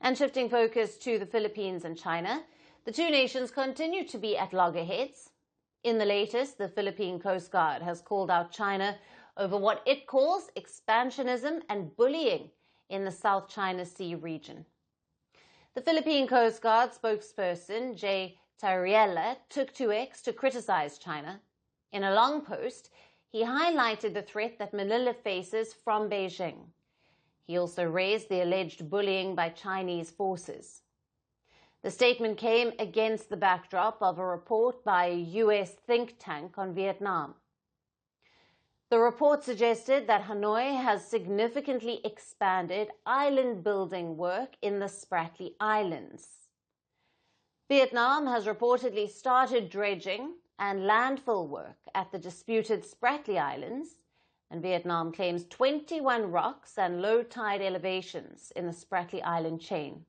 And shifting focus to the Philippines and China, the two nations continue to be at loggerheads. In the latest, the Philippine Coast Guard has called out China over what it calls expansionism and bullying in the South China Sea region. The Philippine Coast Guard spokesperson, Jay Tarriela, took to X to criticize China. In a long post, he highlighted the threat that Manila faces from Beijing. He also raised the alleged bullying by Chinese forces. The statement came against the backdrop of a report by a U.S. think tank on Vietnam. The report suggested that Hanoi has significantly expanded island building work in the Spratly Islands. Vietnam has reportedly started dredging and landfill work at the disputed Spratly Islands, and Vietnam claims 21 rocks and low tide elevations in the Spratly Island chain.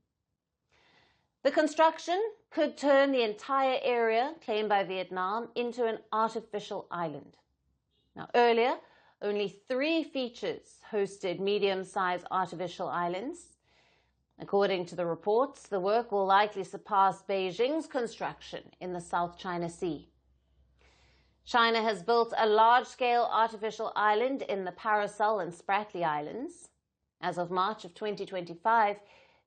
The construction could turn the entire area claimed by Vietnam into an artificial island. Now, earlier, only 3 features hosted medium-sized artificial islands. According to the reports, the work will likely surpass Beijing's construction in the South China Sea. China has built a large-scale artificial island in the Paracel and Spratly Islands. As of March of 2025,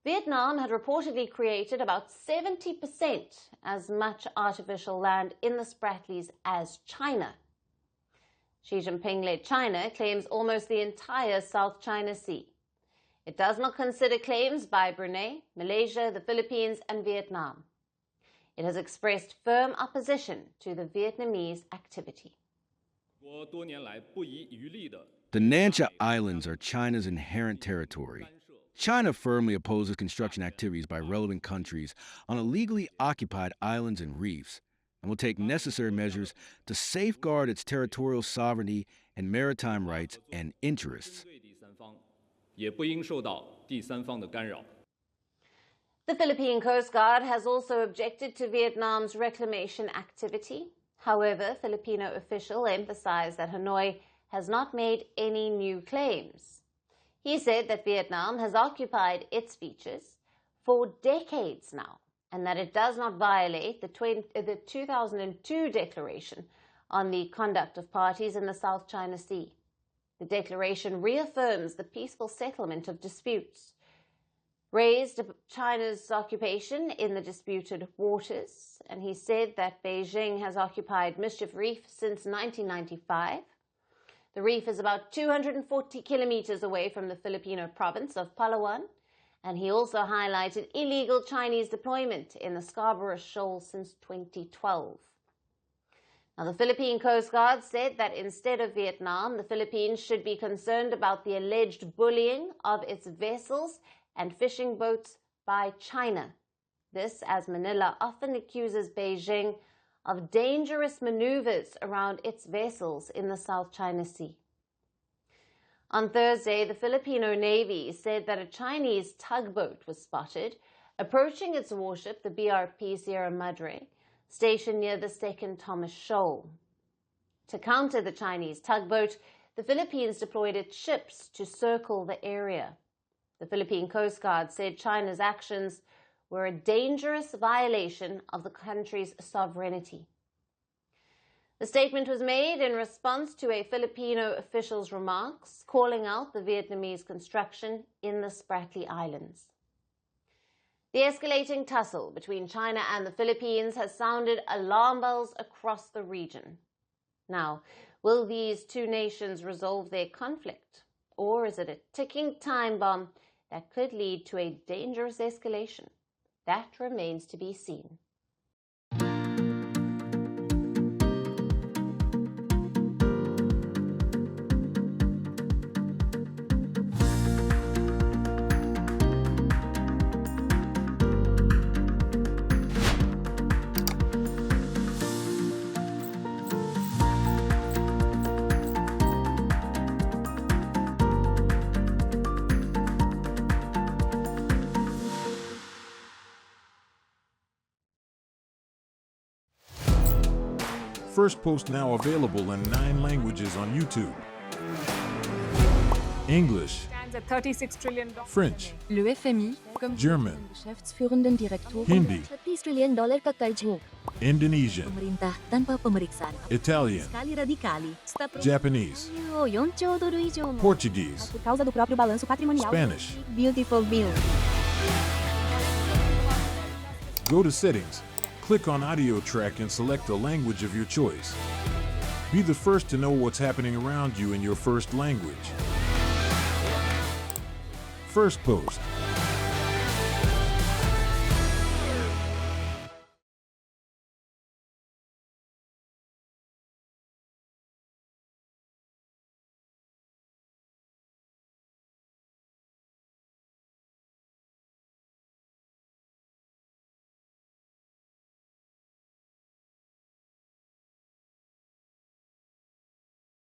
Vietnam had reportedly created about 70% as much artificial land in the Spratlys as China. Xi Jinping-led China claims almost the entire South China Sea. It does not consider claims by Brunei, Malaysia, the Philippines, and Vietnam. It has expressed firm opposition to the Vietnamese activity. The Nancha Islands are China's inherent territory. China firmly opposes construction activities by relevant countries on illegally occupied islands and reefs, and will take necessary measures to safeguard its territorial sovereignty and maritime rights and interests. The Philippine Coast Guard has also objected to Vietnam's reclamation activity. However, Filipino official emphasized that Hanoi has not made any new claims. He said that Vietnam has occupied its beaches for decades now, and that it does not violate the 2002 Declaration on the Conduct of Parties in the South China Sea. The declaration reaffirms the peaceful settlement of disputes, raised China's occupation in the disputed waters, and he said that Beijing has occupied Mischief Reef since 1995. The reef is about 240 kilometers away from the Filipino province of Palawan, and he also highlighted illegal Chinese deployment in the Scarborough Shoal since 2012. Now, the Philippine Coast Guard said that instead of Vietnam, the Philippines should be concerned about the alleged bullying of its vessels and fishing boats by China. This, as Manila often accuses Beijing of dangerous maneuvers around its vessels in the South China Sea. On Thursday, the Filipino Navy said that a Chinese tugboat was spotted approaching its warship, the BRP Sierra Madre, stationed near the Second Thomas Shoal. To counter the Chinese tugboat, the Philippines deployed its ships to circle the area. The Philippine Coast Guard said China's actions were a dangerous violation of the country's sovereignty. The statement was made in response to a Filipino official's remarks calling out the Vietnamese construction in the Spratly Islands. The escalating tussle between China and the Philippines has sounded alarm bells across the region. Now, will these two nations resolve their conflict, or is it a ticking time bomb that could lead to a dangerous escalation? That remains to be seen. Firstpost now available in 9 languages on YouTube: English, $36 trillion. French, Le FMI, comme German, Geschäftsführenden Direktor, Hindi, $30 trillion kakarjo. Indonesian, Pemerintah tanpa pemeriksaan. Italian, Kali radikali. Japanese, 4 兆ドル以上の Portuguese, por causa do próprio balanço patrimonial. Spanish. Beautiful bill. Go to Settings, click on Audio Track and select the language of your choice. Be the first to know what's happening around you in your first language. First Post.